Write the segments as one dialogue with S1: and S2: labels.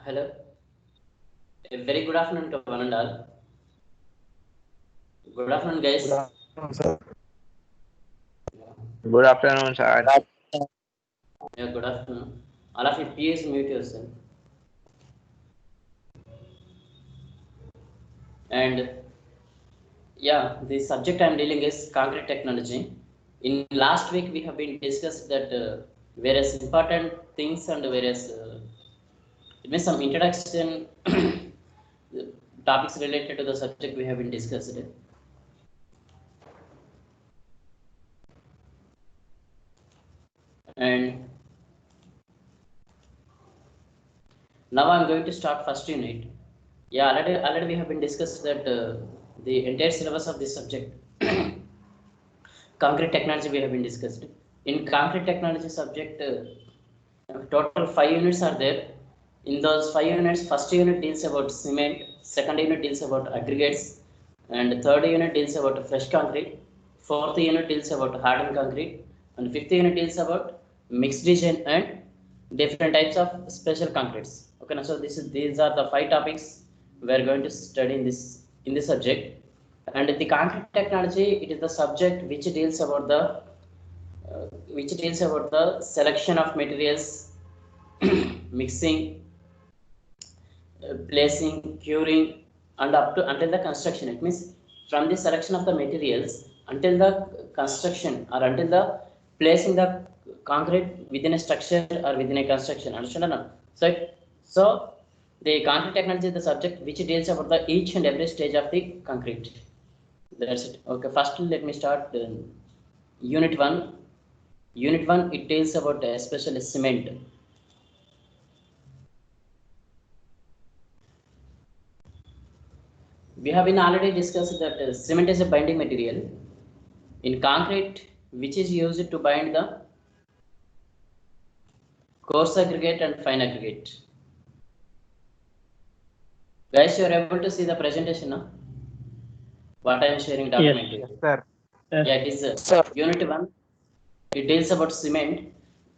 S1: Hello. A very good afternoon to one and all. Good afternoon,
S2: Good
S1: guys.
S2: afternoon, sir.
S3: Good afternoon, sir.
S1: Yeah, good afternoon. All of you, please mute yourself. And yeah, the subject I'm dealing is concrete technology. In last week, we have been discussed that various important things and various it means some introduction topics related to the subject we have been discussed. And now I'm going to start first unit. Yeah, already we have been discussed that the entire syllabus of this subject, concrete technology, we have been discussed. In concrete technology subject, total 5 units are there. In those 5 units, first unit deals about cement, second unit deals about aggregates, and third unit deals about fresh concrete. Fourth unit deals about hardened concrete, and fifth unit deals about mixed design and different types of special concretes. Okay, now so these are the 5 topics we are going to study in this subject. And the concrete technology, it is the subject which deals about the selection of materials, mixing, placing, curing, and up to until the construction. It means from the selection of the materials until the construction or until the placing the concrete within a structure or within a construction. Understand or not? So the concrete technology is the subject which deals about the each and every stage of the concrete. That's it. Okay, first let me start unit one. Unit one, it deals about especially cement. We have been already discussed that cement is a binding material in concrete which is used to bind the coarse aggregate and fine aggregate. Guys, you are able to see the presentation now? What I am sharing
S3: Yes.
S1: document to
S2: Yes,
S1: you.
S2: sir.
S1: Yeah, it is
S2: Sir.
S1: unit one. It deals about cement.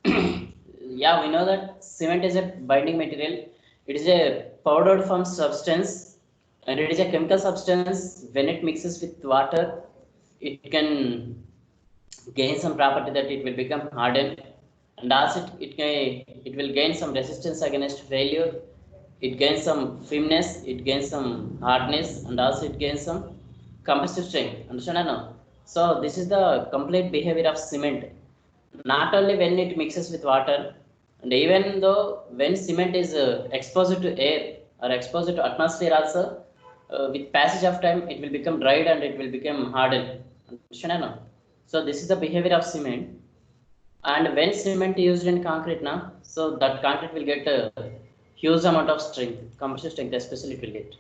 S1: Yeah, we know that cement is a binding material. It is a powdered form substance, and it is a chemical substance. When it mixes with water, it can gain some property that it will become hardened, and as it will gain some resistance against failure. It gains some firmness, it gains some hardness, and also it gains some compressive strength. Understand or no? So this is the complete behavior of cement. Not only when it mixes with water, and even though when cement is exposed to air or exposed to atmosphere also, with passage of time it will become dried and it will become hardened. Understand or no? So this is the behavior of cement. And when cement used in concrete now, so that concrete will get a huge amount of strength, compressive strength especially it will get.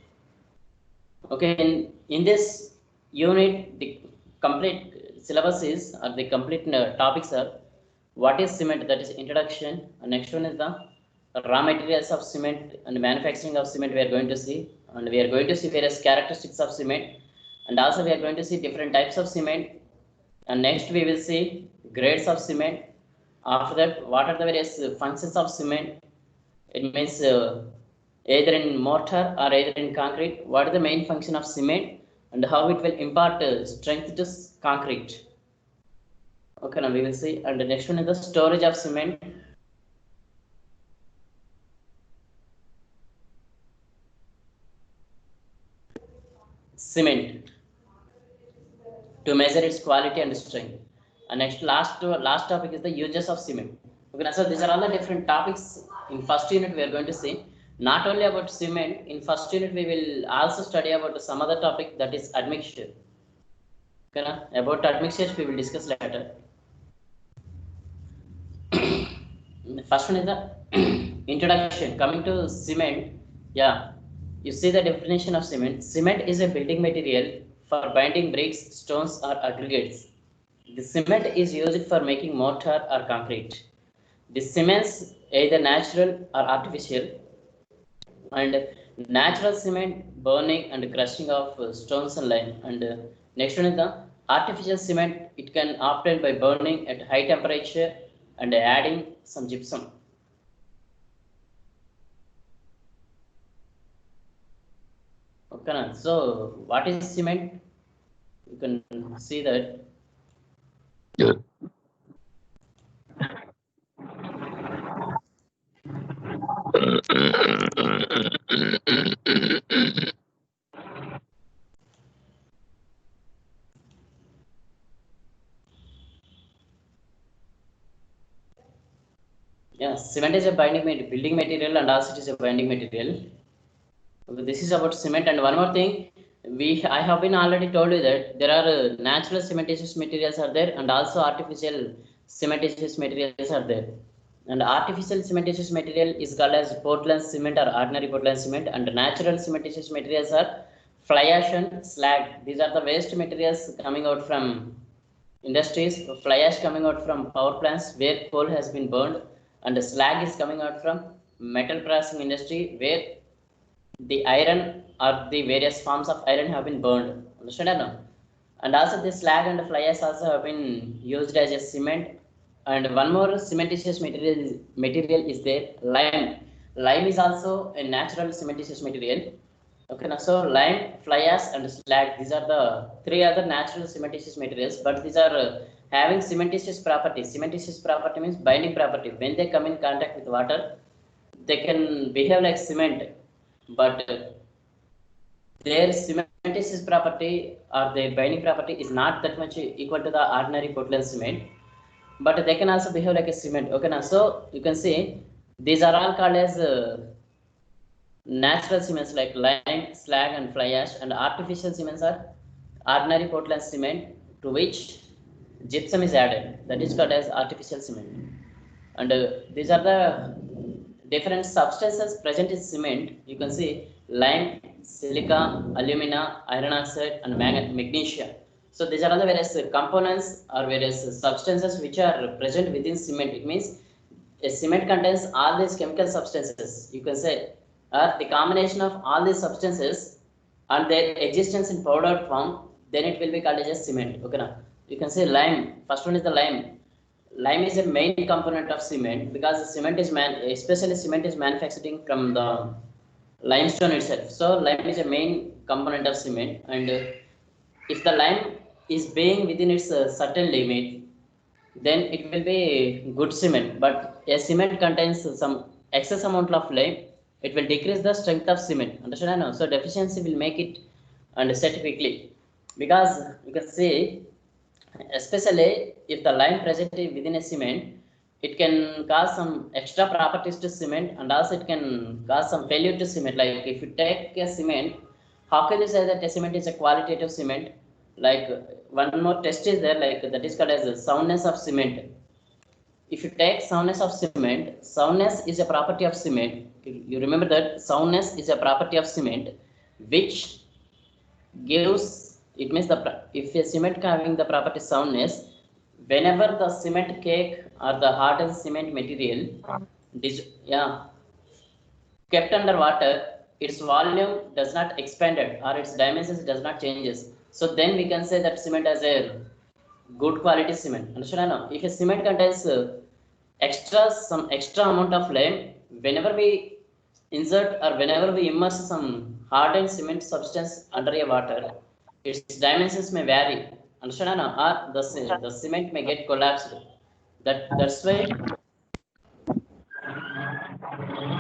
S1: Okay, in this unit the complete syllabus is, or the complete topics are: what is cement, that is introduction. And next one is the raw materials of cement and manufacturing of cement we are going to see. And we are going to see various characteristics of cement, and also we are going to see different types of cement. And next we will see grades of cement. After that, what are the various functions of cement? It means either in mortar or either in concrete, what is the main function of cement and how it will impart strength to concrete. Okay, now we will see. And the next one is the storage of cement. Cement to measure its quality and strength. And next, last topic is the uses of cement. Okay, so these are all the different topics. In first unit we are going to see not only about cement. In first unit we will also study about some other topic, that is admixture. Okay, about admixtures we will discuss later. The first one is the introduction. Coming to cement, yeah, you see the definition of cement. Cement is a building material for binding bricks, stones, or aggregates. The cement is used for making mortar or concrete. The cements either natural or artificial, and natural cement burning and crushing of stones and lime. And next one is the artificial cement. It can obtained by burning at high temperature and adding some gypsum. Okay, so what is cement? You can see that.
S2: Yeah.
S1: Yeah, cement is a building material and also it is a binding material. Okay, this is about cement. And one more thing, I have been already told you that there are natural cementitious materials are there and also artificial cementitious materials are there. And artificial cementitious material is called as Portland cement or ordinary Portland cement, and natural cementitious materials are fly ash and slag. These are the waste materials coming out from industries. Fly ash coming out from power plants where coal has been burned, and the slag is coming out from metal processing industry where the iron or the various forms of iron have been burned. Understand or no? And also the slag and fly ash also have been used as a cement. And one more cementitious material is there, lime. Lime is also a natural cementitious material. Okay, now so lime, fly ash, and slag. These are the three other natural cementitious materials, but these are having cementitious property. Cementitious property means binding property. When they come in contact with water, they can behave like cement, but their cementitious property or their binding property is not that much equal to the ordinary Portland cement, but they can also behave like a cement. Okay, now so you can see these are all called as natural cements like lime, slag, and fly ash, and artificial cements are ordinary Portland cement to which gypsum is added. That is called as artificial cement. And these are the different substances present in cement. You can see lime, silica, alumina, iron oxide, and magnesia. So these are all the various components or various substances which are present within cement. It means a cement contains all these chemical substances, you can say, or the combination of all these substances and their existence in powdered form, then it will be called as a cement. Okay, now you can say lime. First one is the lime. Lime is a main component of cement because cement is especially cement is manufacturing from the limestone itself. So lime is a main component of cement, and if the lime is being within its certain limit, then it will be good cement. But a cement contains some excess amount of lime, it will decrease the strength of cement. Understand? No? So deficiency will make it and set quickly, because you can see, especially if the lime present within a cement, it can cause some extra properties to cement, and also it can cause some failure to cement. Like if you take a cement, how can you say that a cement is a qualitative cement? Like one more test is there, like that is called as the soundness of cement. If you take soundness of cement, soundness is a property of cement. You remember that soundness is a property of cement, which gives, it means the if a cement having the property soundness, whenever the cement cake or the hardened cement material yeah, kept under water, its volume does not expanded or its dimensions does not changes. So then we can say that cement has a good quality cement. Understand? No? If a cement contains some extra amount of lime, whenever we insert or whenever we immerse some hardened cement substance under a water, its dimensions may vary. Understand? No? Or the cement may get collapsed. That's why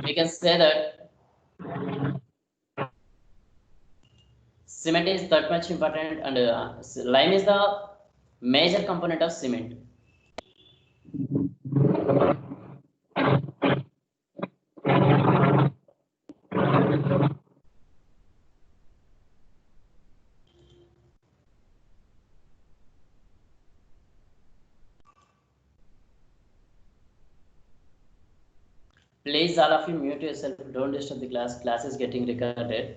S1: we can say that cement is that much important, and lime is the major component of cement. Please, all of you, mute yourself. Don't disturb the class. Class is getting recorded.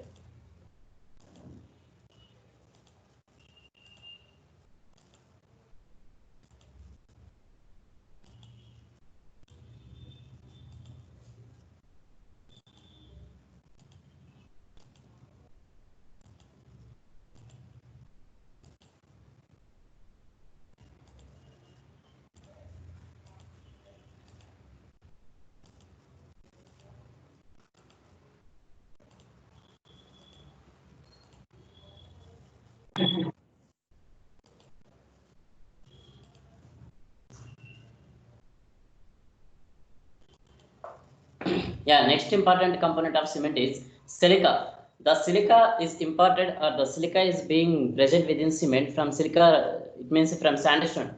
S1: Yeah, next important component of cement is silica. The silica is imported, or the silica is being present within cement from silica, it means from sandstone.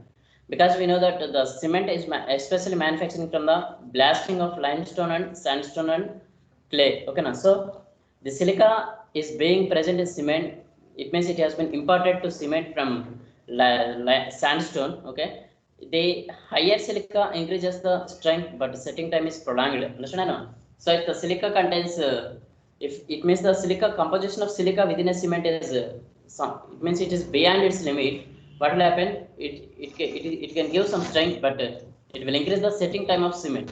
S1: Because we know that the cement is especially manufacturing from the blasting of limestone and sandstone and clay. Okay, now so the silica is being present in cement. It means it has been imported to cement from sandstone. Okay, the higher silica increases the strength, but setting time is prolonged. Understand? No? So if the silica contains, if it means the silica composition of silica within a cement is it means it is beyond its limit. What will happen? It can give some strength, but it will increase the setting time of cement.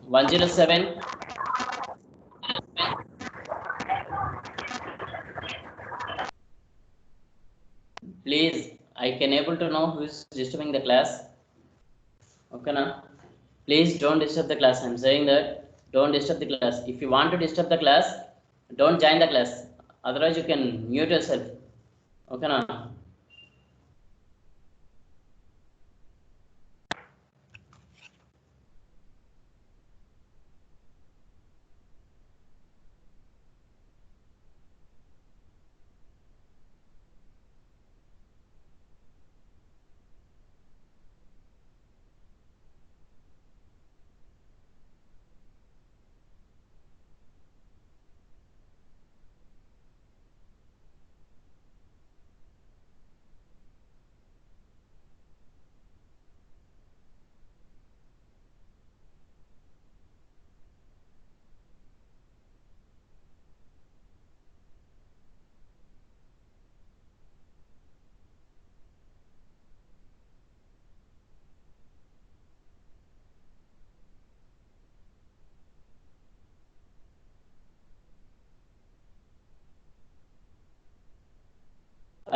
S1: 107. Please, I can able to know who is disturbing the class. Okay, now. Please don't disturb the class. I'm saying that don't disturb the class. If you want to disturb the class, don't join the class. Otherwise, you can mute yourself. Okay, now.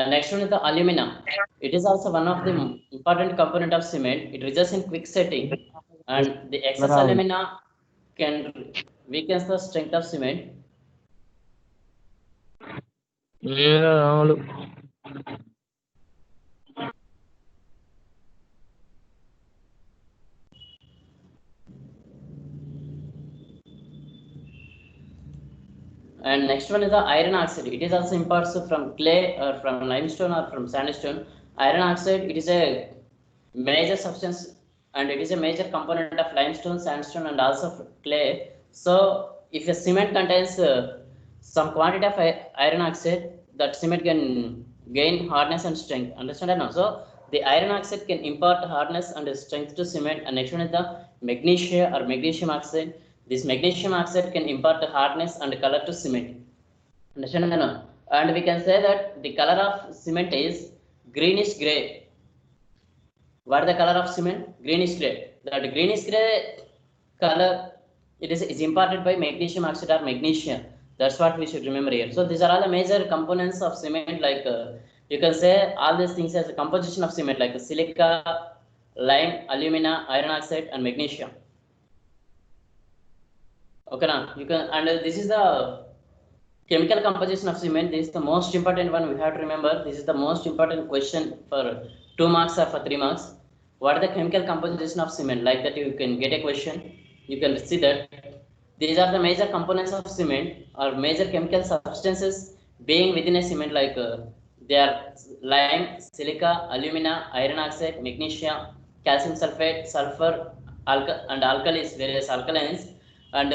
S1: Next one is the alumina. It is also one of the important component of cement. It results in quick setting, and the excess alumina can weaken the strength of cement. And next one is the iron oxide. It is also imports from clay or from limestone or from sandstone. Iron oxide, it is a major substance, and it is a major component of limestone, sandstone, and also clay. So if a cement contains some quantity of iron oxide, that cement can gain hardness and strength. Understand now? So the iron oxide can impart hardness and strength to cement. And next one is the magnesia or magnesium oxide. This magnesium oxide can impart hardness and color to cement. Understand? No? And we can say that the color of cement is greenish gray. What is the color of cement? Greenish gray. That greenish gray color, is imparted by magnesium oxide or magnesia. That's what we should remember here. So these are all the major components of cement. Like you can say all these things as a composition of cement, like silica, lime, alumina, iron oxide, and magnesium. Okay, now you can, and this is the chemical composition of cement. This is the most important one we have to remember. This is the most important question for 2 marks or for 3 marks. What is the chemical composition of cement? Like that, you can get a question. You can see that these are the major components of cement, or major chemical substances being within a cement. Like they are lime, silica, alumina, iron oxide, magnesium, calcium sulfate, sulfur, and alkalis, various alkalines. And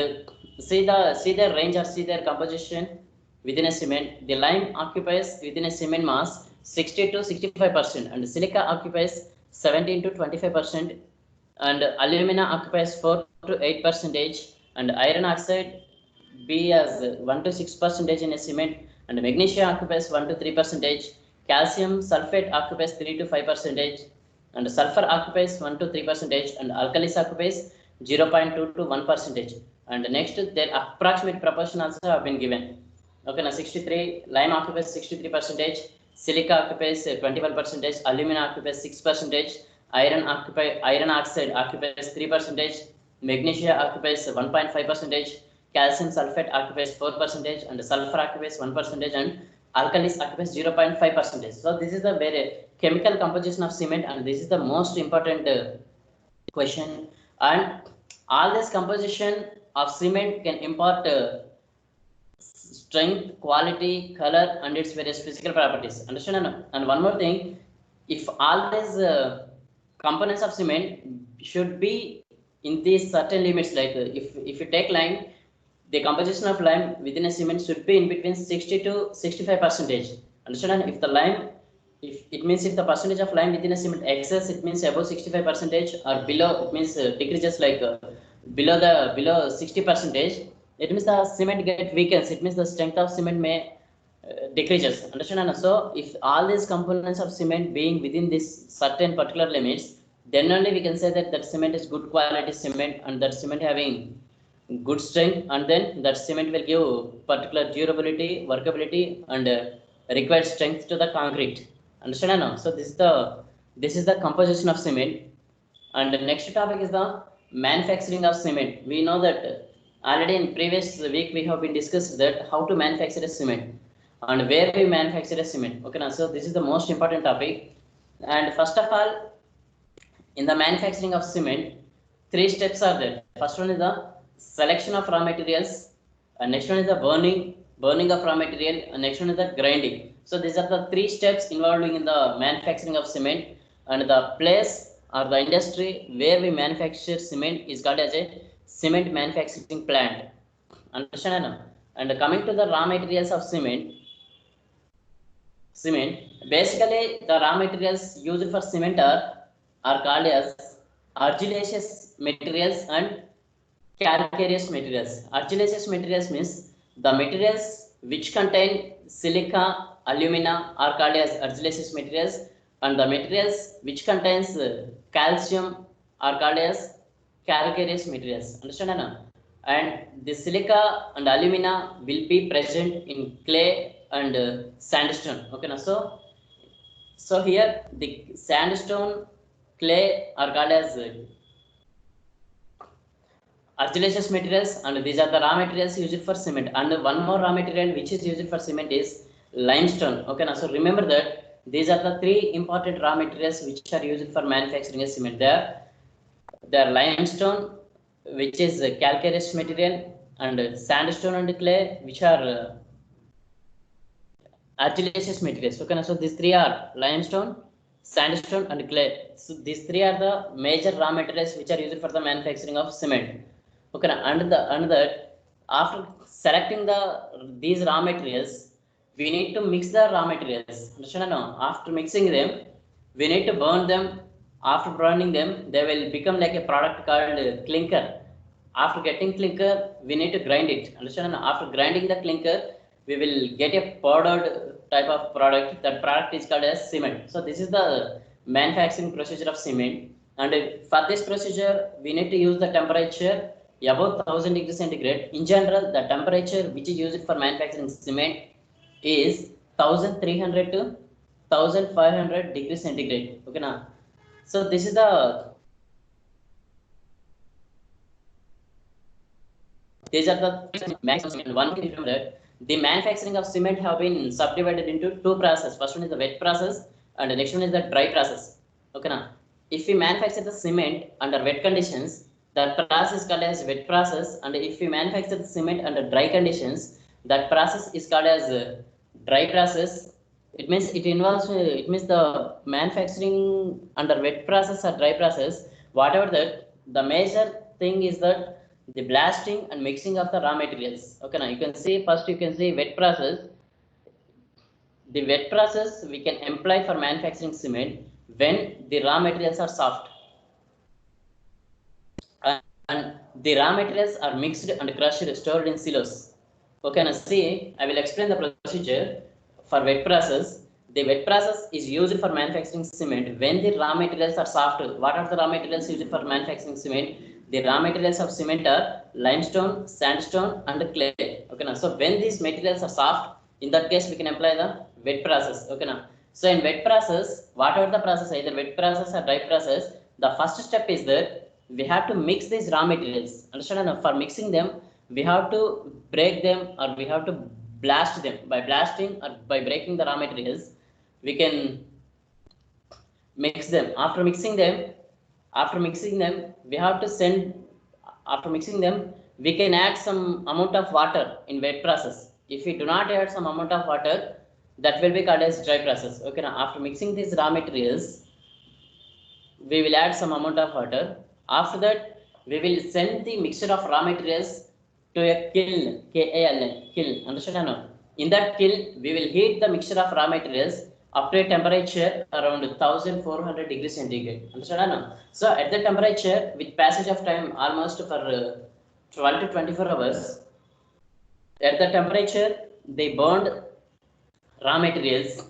S1: see their range, or see their composition within a cement. The lime occupies within a cement mass 60 to 65%, and silica occupies 17 to 25%, and alumina occupies 4 to 8 percentage, and iron oxide be as 1 to 6 percentage in a cement, and magnesium occupies 1 to 3 percentage, calcium sulfate occupies 3 to 5 percentage, and sulfur occupies 1 to 3 percentage, and alkalis occupies 0.2 to 1 percentage. And next, their approximate proportion also have been given. Okay, now 63, lime occupies 63 percentage, silica occupies 21 percentage, alumina occupies 6 percentage, iron oxide occupies 3 percentage, magnesia occupies 1.5 percentage, calcium sulfate occupies 4% and sulfur occupies 1% and alkalis occupies 0.5%. So this is the very chemical composition of cement, and this is the most important question. And all this composition of cement can impart strength, quality, color, and its various physical properties. Understand? And one more thing, if all these components of cement should be in these certain limits, like if you take lime, the composition of lime within a cement should be in between 60 to 65%. Understand? If the lime, if it means if the percentage of lime within a cement excess, it means above 65%, or below, it means decreases like below 60%. It means the cement get weakens. It means the strength of cement may decreases. Understand? So if all these components of cement being within this certain particular limits, then only we can say that that cement is good quality cement, and that cement having good strength, and then that cement will give particular durability, workability, and required strength to the concrete. Understand now? So this is the composition of cement. And the next topic is the manufacturing of cement. We know that already in previous week we have been discussed that how to manufacture a cement and where we manufacture a cement. Okay, now so this is the most important topic. And first of all, in the manufacturing of cement, three steps are there. First one is the selection of raw materials, and next one is the burning of raw material, and next one is the grinding. So these are the three steps involving in the manufacturing of cement, and the place or the industry where we manufacture cement is called as a cement manufacturing plant. Understand now? And coming to the raw materials of cement, basically the raw materials used for cement are called as argillaceous materials and calcareous materials. Argillaceous materials means the materials which contain silica, alumina are called as argillaceous materials, and the materials which contains calcium are called as calcareous materials. Understand now? And the silica and alumina will be present in clay and sandstone. Okay, now so here the sandstone, clay are called as argillaceous materials, and these are the raw materials used for cement. And one more raw material which is used for cement is limestone. Okay, now so remember that these are the three important raw materials which are used for manufacturing a cement. There limestone, which is a calcareous material, and sandstone and clay, which are argillaceous materials. Okay, so these three are limestone, sandstone, and clay. So these three are the major raw materials which are used for the manufacturing of cement. Okay, and that after selecting these raw materials, we need to mix the raw materials. Understand now? After mixing them, we need to burn them. After burning them, they will become like a product called clinker. After getting clinker, we need to grind it. Understand? After grinding the clinker, we will get a powdered type of product. That product is called as cement. So this is the manufacturing procedure of cement. And for this procedure, we need to use the temperature above 1000 degrees centigrade. In general, the temperature which is used for manufacturing cement is 1300 to 1500 degrees centigrade. Okay, now. So this is these are the maximum. One can remember that the manufacturing of cement have been subdivided into two processes. First one is the wet process, and the next one is the dry process. Okay, now if we manufacture the cement under wet conditions, that process is called as wet process, and if we manufacture the cement under dry conditions, that process is called as dry process. It means it involves it means the manufacturing under wet process or dry process. Whatever that, the major thing is that the blasting and mixing of the raw materials. Okay, now you can see first you can see wet process. The wet process we can employ for manufacturing cement when the raw materials are soft and the raw materials are mixed and crushed, stored in silos. Okay, now see, I will explain the procedure for wet process. The wet process is used for manufacturing cement when the raw materials are soft. What are the raw materials used for manufacturing cement? The raw materials of cement are limestone, sandstone, and clay. Okay, now so when these materials are soft, in that case we can apply the wet process. Okay, now so in wet process, whatever the process, either wet process or dry process, the first step is that we have to mix these raw materials. Understand? For mixing them, we have to break them or we have to blast them. By blasting or by breaking the raw materials, we can mix them. After mixing them, we have to send. After mixing them, we can add some amount of water in wet process. If we do not add some amount of water, that will be called as dry process. Okay, now after mixing these raw materials, we will add some amount of water. After that, we will send the mixture of raw materials to a kiln, KALN, kiln. Understand or no? In that kiln, we will heat the mixture of raw materials up to a temperature around 1400 degrees centigrade. Understand or no? So at the temperature, with passage of time, almost for 12 to 24 hours, at the temperature, they burned raw materials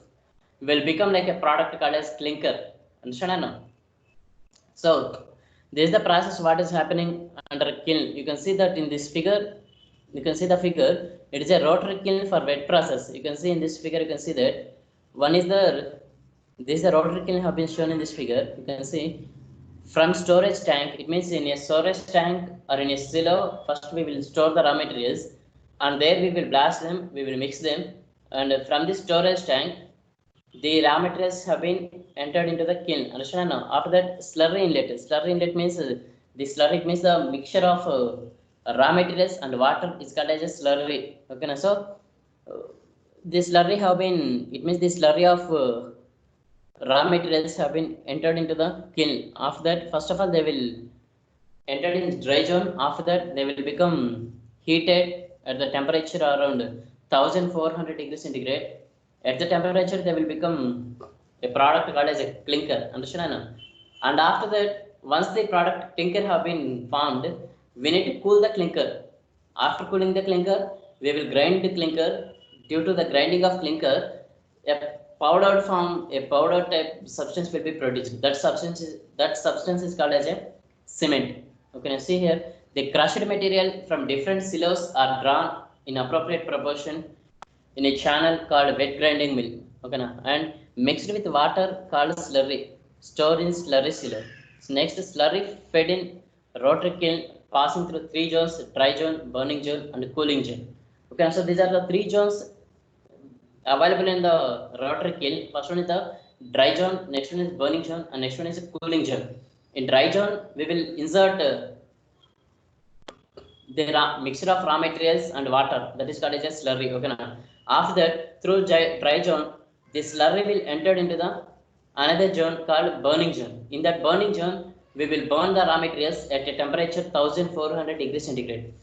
S1: will become like a product called as clinker. Understand or no? So this is the process what is happening under kiln. You can see that in this figure. You can see the figure. It is a rotary kiln for wet process. You can see in this figure. You can see that one is the this is the rotary kiln have been shown in this figure. You can see from storage tank. It means in a storage tank or in a silo. First we will store the raw materials, and there we will blast them. We will mix them, and from this storage tank, the raw materials have been entered into the kiln. Understand now? After that, slurry inlet. Slurry inlet means the slurry. It means the mixture of raw materials and water is called as a slurry. Okay, now so the slurry have been. It means the slurry of raw materials have been entered into the kiln. After that, first of all, they will enter in dry zone. After that, they will become heated at the temperature around 1400 degrees centigrade. At the temperature, they will become a product called as a clinker. Understand? And after that, once the product clinker have been formed, we need to cool the clinker. After cooling the clinker, we will grind the clinker. Due to the grinding of clinker, a powdered type substance will be produced. That substance is called as a cement. Okay, now see here, the crushed material from different silos are drawn in appropriate proportion in a channel called wet grinding mill. Okay, now, and mixed with water called slurry, stored in slurry silo. So next, slurry fed in rotary kiln, passing through three zones: dry zone, burning zone, and cooling zone. Okay, so these are the three zones available in the rotary kiln. First one is the dry zone, next one is burning zone, and next one is cooling zone. In dry zone, we will insert the mixture of raw materials and water, that is called as a slurry. Okay, now after that, through dry zone, the slurry will enter into the another zone called burning zone. In that burning zone, we will burn the raw materials at a temperature 1400 degrees centigrade.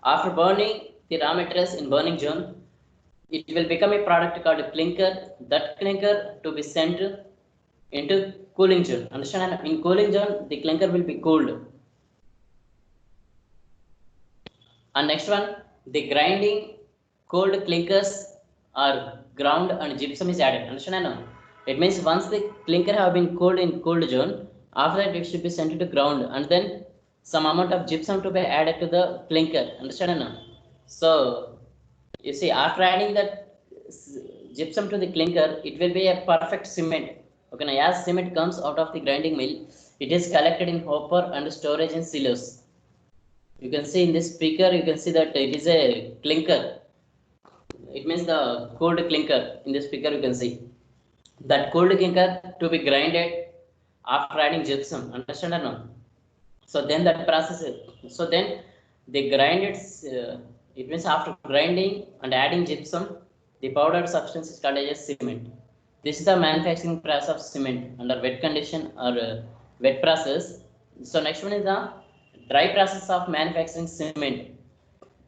S1: After burning the raw materials in burning zone, it will become a product called clinker. That clinker to be sent into cooling zone. Understand? In cooling zone, the clinker will be cooled. And next one, the grinding cold clinkers are ground and gypsum is added. Understand? It means once the clinker have been cooled in cold zone, after that it should be sent to ground, and then some amount of gypsum to be added to the clinker. Understand? So you see, after adding that gypsum to the clinker, it will be a perfect cement. Okay, now as cement comes out of the grinding mill, it is collected in hopper and storage in silos. You can see in this speaker, you can see that it is a clinker. It means the cold clinker. In this speaker, you can see that cold clinker to be grinded after adding gypsum. Understand or no? So then that process is, so then they grind it. It means after grinding and adding gypsum, the powdered substance is called as cement. This is the manufacturing process of cement under wet condition or wet process. So next one is the dry process of manufacturing cement.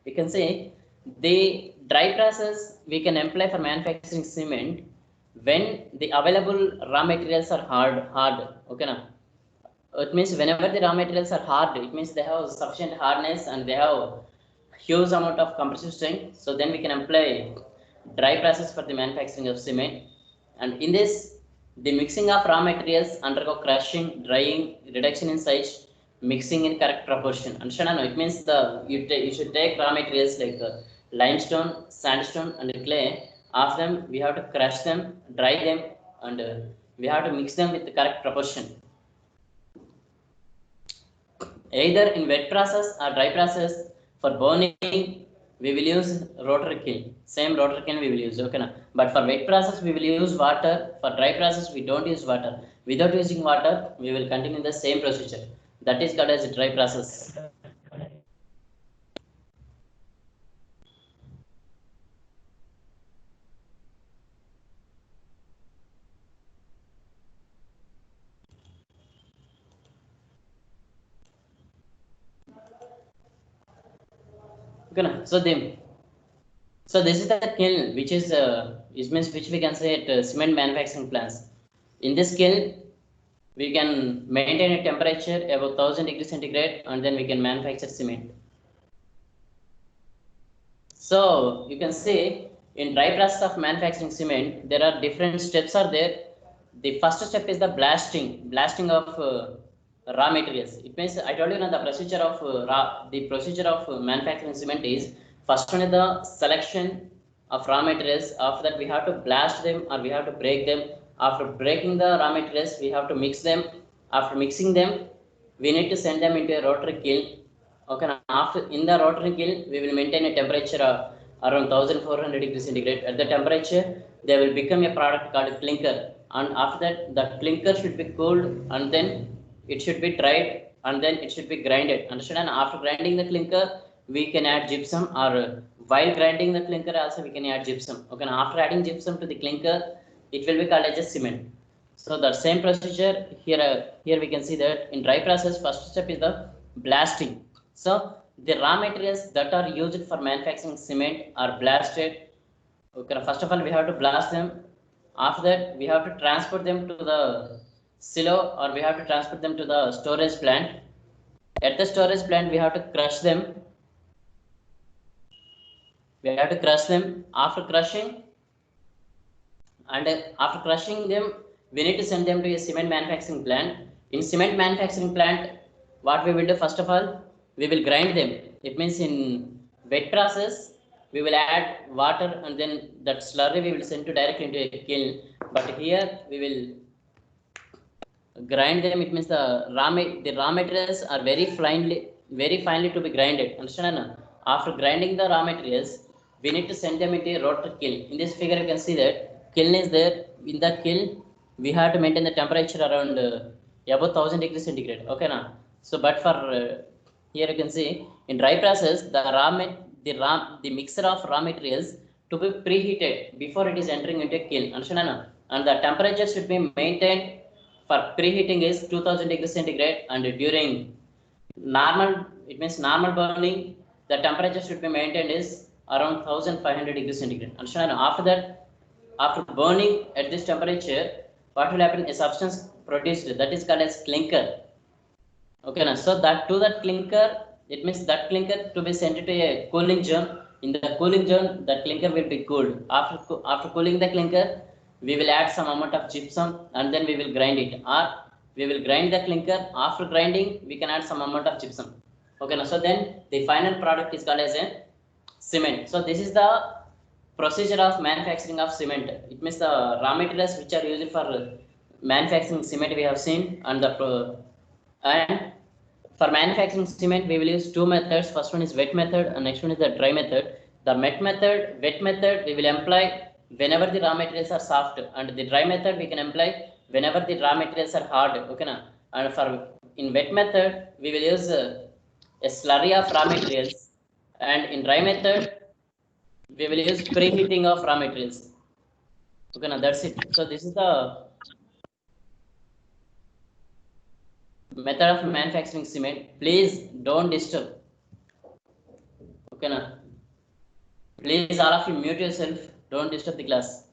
S1: You can say the dry process we can employ for manufacturing cement when the available raw materials are hard. Okay, now it means whenever the raw materials are hard, it means they have sufficient hardness and they have huge amount of compressive strength. So then we can employ dry process for the manufacturing of cement. And in this, the mixing of raw materials undergo crushing, drying, reduction in size, mixing in correct proportion. Understand? It means you should take raw materials like limestone, sandstone, and clay. After them, we have to crush them, dry them, and we have to mix them with the correct proportion. Either in wet process or dry process, For burning, we will use rotary kiln. Same rotary kiln we will use. Okay, na? But for wet process, we will use water. For dry process, we don't use water. Without using water, we will continue the same procedure. That is called as a dry process. Okay, na? So this is the kiln, which is means which we can say at cement manufacturing plants. In this kiln, we can maintain a temperature above 1000 degrees centigrade, and then we can manufacture cement. So you can see in dry process of manufacturing cement, there are different steps are there. The first step is the blasting of raw materials. It means I told you now the procedure of manufacturing cement is first one is the selection of raw materials. After that we have to blast them or we have to break them. After breaking the raw materials, we have to mix them. After mixing them, we need to send them into a rotary kiln. Okay, after in the rotary kiln, we will maintain a temperature around 1400 degrees centigrade. At the temperature, they will become a product called clinker. And after that, the clinker should be cooled and then it should be dried and then it should be grinded. Understand? And after grinding the clinker, we can add gypsum, or while grinding the clinker also we can add gypsum. Okay, and after adding gypsum to the clinker, it will be called as a cement. So the same procedure here, here we can see that in dry process, first step is the blasting. So the raw materials that are used for manufacturing cement are blasted. Okay, first of all, we have to blast them. After that, we have to transport them to the silo, or we have to transport them to the storage plant. At the storage plant, we have to crush them. We have to crush them. After crushing them, we need to send them to a cement manufacturing plant. In cement manufacturing plant, what we will do, first of all, we will grind them. It means in wet process, we will add water and then that slurry we will send to directly into a kiln. But here we will grind them. It means the raw materials are very finely to be grinded. Understand? After grinding the raw materials, we need to send them into a rotary kiln. In this figure, you can see that kiln is there. In the kiln, we have to maintain the temperature around above 1000 degrees centigrade. Okay, now. So, but for here you can see in dry process, the mixture of raw materials to be preheated before it is entering into a kiln. Understand? And the temperature should be maintained for preheating is 2000 degrees centigrade, and during normal, it means normal burning, the temperature should be maintained is around 1500 degrees centigrade. Understand? After that, after burning at this temperature, what will happen? A substance produced that is called as clinker. Okay, now so that to that clinker, it means that clinker to be sent to a cooling zone. In the cooling zone, that clinker will be cooled. After cooling the clinker, we will add some amount of gypsum and then we will grind it, or we will grind the clinker. After grinding, we can add some amount of gypsum. Okay, now so then the final product is called as a cement. So this is the procedure of manufacturing of cement. It means the raw materials which are used for manufacturing cement we have seen, and for manufacturing cement we will use two methods. First one is wet method and next one is the dry method. The wet method we will employ whenever the raw materials are soft, and the dry method we can employ whenever the raw materials are hard. Okay, na? And for in wet method we will use a slurry of raw materials, and in dry method we will use preheating of raw materials. Okay, now that's it. So this is the method of manufacturing cement. Please don't disturb. Okay, now please all of you mute yourself. Don't disturb the class.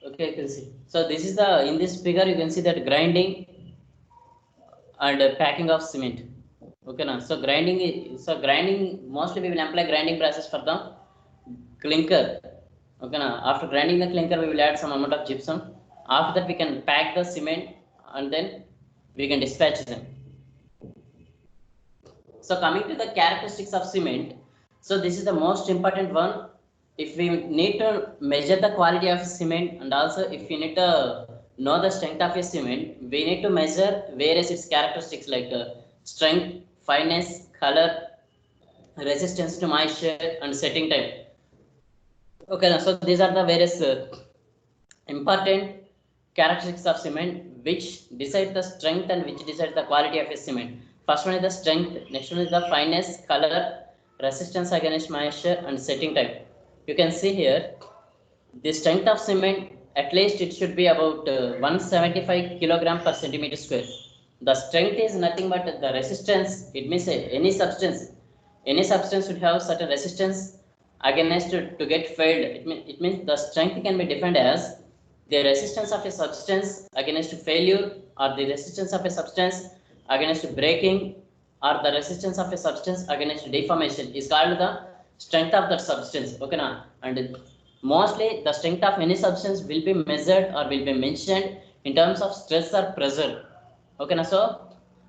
S1: Okay, you can see. So this is the, in this figure you can see that grinding and packing of cement. Okay, now so grinding mostly we will apply grinding process for the clinker. Okay, now after grinding the clinker, we will add some amount of gypsum. After that, we can pack the cement and then we can dispatch them. So coming to the characteristics of cement, so this is the most important one. If we need to measure the quality of cement, and also if we need to know the strength of a cement, we need to measure various its characteristics like strength, fineness, color, resistance to moisture, and setting time. Okay, so these are the various important characteristics of cement which decide the strength and which decide the quality of a cement. First one is the strength, next one is the fineness, color, resistance against moisture, and setting time. You can see here the strength of cement, at least it should be about 175 kilogram per centimeter square. The strength is nothing but the resistance. It means any substance should have certain resistance against to get failed. It means the strength can be defined as the resistance of a substance against failure, or the resistance of a substance against breaking, or the resistance of a substance against deformation is called the strength of that substance. Okay, na? And mostly the strength of any substance will be measured or will be mentioned in terms of stress or pressure. Okay, na? So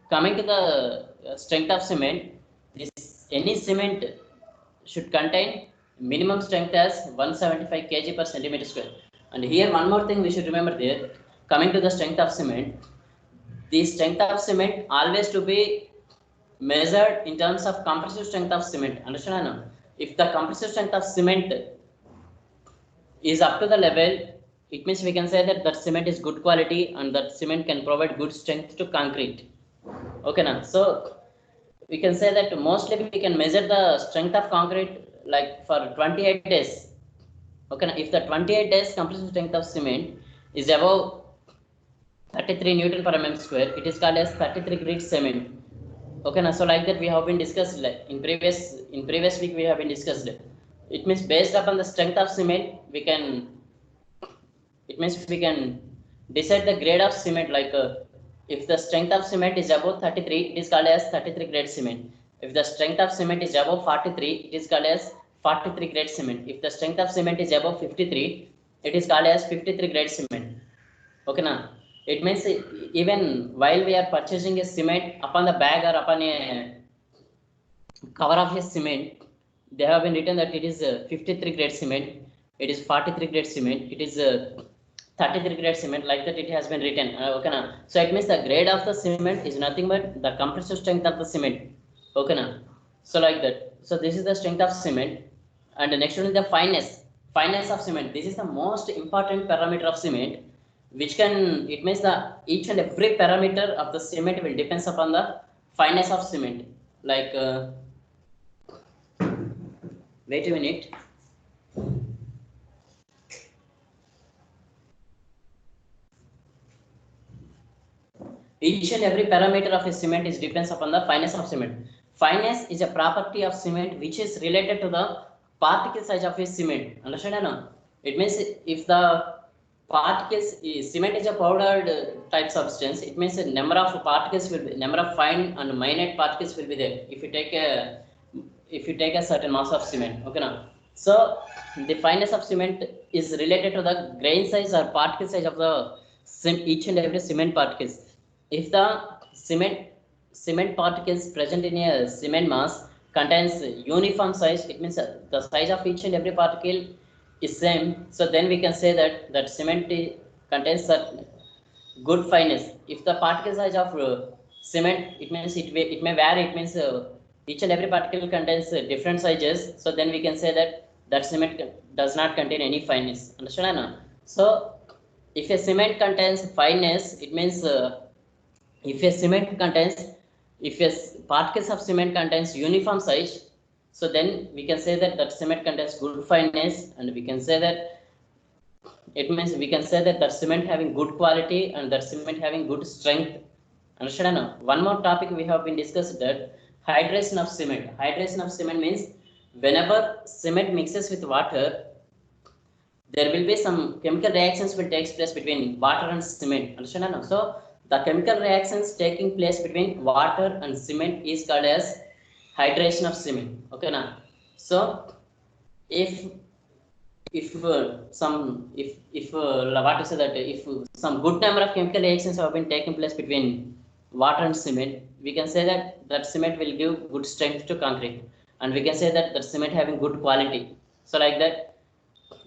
S1: coming to the strength of cement, this any cement should contain minimum strength as 175 kg per centimeter square. And here one more thing we should remember there, coming to the strength of cement, the strength of cement always to be measured in terms of compressive strength of cement. Understand now? If the compressive strength of cement is up to the level, it means we can say that that cement is good quality and that cement can provide good strength to concrete. Okay, now so we can say that mostly we can measure the strength of concrete like for 28 days. Okay, now if the 28 days compressive strength of cement is above 33 Newton per mm square, it is called as 33 grit cement. Okay, now so like that we have been discussed like in previous week we have been discussed. It means based upon the strength of cement, it means we can decide the grade of cement like if the strength of cement is above 33, it is called as 33 grade cement. If the strength of cement is above 43, it is called as 43 grade cement. If the strength of cement is above 53, it is called as 53 grade cement. Okay, now it means even while we are purchasing a cement, upon the bag or upon a cover of a cement, they have been written that it is 53 grade cement, it is 43 grade cement, it is 33 grade cement, like that it has been written. Okay, now so it means the grade of the cement is nothing but the compressive strength of the cement. Okay, now so like that, so this is the strength of cement. And the next one is the fineness of cement. This is the most important parameter of cement, which can, it means the each and every parameter of the cement will depends upon the fineness of cement. Like wait a minute. Each and every parameter of a cement is depends upon the fineness of cement. Fineness is a property of cement which is related to the particle size of a cement. Understand now? It means if the cement is a powdered type substance, it means the number of particles will be, number of fine and minute particles will be there. If you take a certain mass of cement, okay now. So the fineness of cement is related to the grain size or particle size of the each and every cement particles. If the cement particles present in a cement mass contains uniform size, it means the size of each and every particle is same. So then we can say that cement contains certain good fineness. If the particle size of cement, it means it may vary. It means each and every particle contains different sizes. So then we can say that cement does not contain any fineness. Understand now? So if a cement contains fineness, it means if a particles of cement contains uniform size, so then we can say that cement contains good fineness, and we can say that it means we can say that cement having good quality and that cement having good strength. Understand now? One more topic we have been discussed, that hydration of cement. Hydration of cement means whenever cement mixes with water, there will be some chemical reactions will take place between water and cement. Understand now? So the chemical reactions taking place between water and cement is called as hydration of cement. Okay now. So if what to say that if some good number of chemical reactions have been taking place between water and cement, we can say that cement will give good strength to concrete, and we can say that cement having good quality. So like that,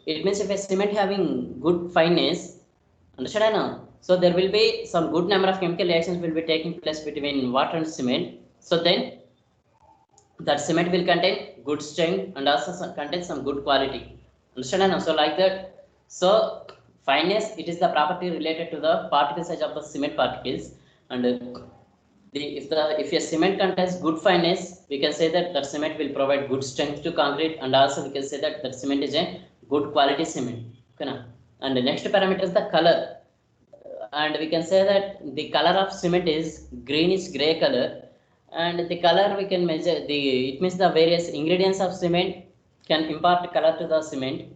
S1: it means if a cement having good fineness, understand now? So there will be some good number of chemical reactions will be taking place between water and cement. So then that cement will contain good strength and also contain some good quality. Understand? So like that. So fineness, it is the property related to the particle size of the cement particles. And if a cement contains good fineness, we can say that that cement will provide good strength to concrete, and also we can say that that cement is a good quality cement. Okay, na? And the next parameter is the color, and we can say that the color of cement is greenish gray color. And the color we can measure the, it means the various ingredients of cement can impart color to the cement.